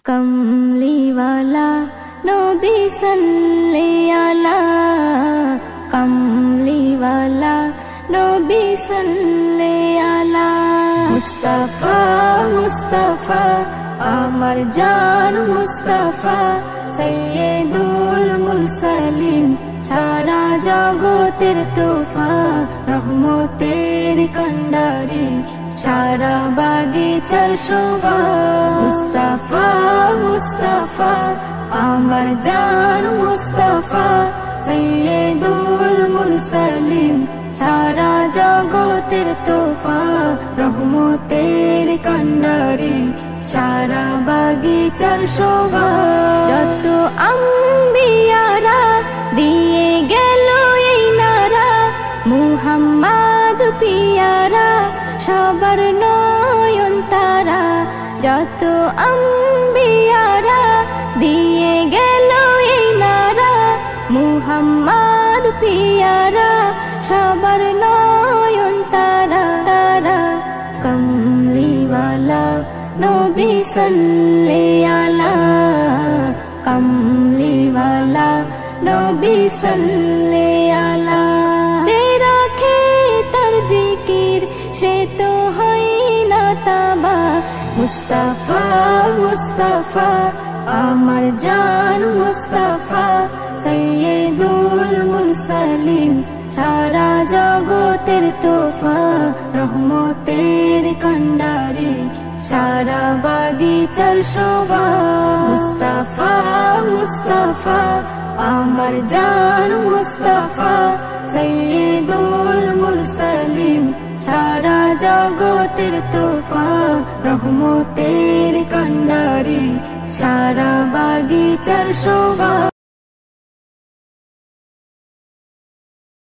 कमलीवाला नबी सल्ले अला, कमलीवाला नबी सल्ले अला। मुस्तफा मुस्तफा आमार जान मुस्तफा, सैयदुल मुरसालिन सारा जगतेर तोफा, रहमतेर कण्डारी सारा बागिचार शोभा। मुस्तफा मुस्तफा आमार जान मुस्तफा, सैयदुल मुरसालिन सारा जगतेर तोफा, रहमतेर कण्डारी सारा बागिचार शोभा। যত আম্বিয়ারা দিয়ে গেল এই নারা, মুহাম্মদ পিয়ারা সবার নয়ন তারা। যত আম্বিয়ারা দিয়ে গেল এই নারা, মুহাম্মদ পিয়ারা সবার নয়ন তারা তারা। কমলিওয়ালা নবী সল্লে আলা, কমলিওয়ালা নবী সল্লে আলা। যে রাখে তার জিকির সে তো হয় না তাবা, মুস্তাফা মুস্তাফা আমার জান মুস্তাফা, সৈয়দুল মুরসালিন সারা জগতের তোফা, রহমতের কণ্डारी সারা বাগিচার শোভা। মুস্তাফা মুস্তাফা আমার জান মুস্তাফা, সৈয়দুল মুরসালিন সারা জগতের তোফা, রহমতের কণ্डारी সারা বাগিচার শোভা।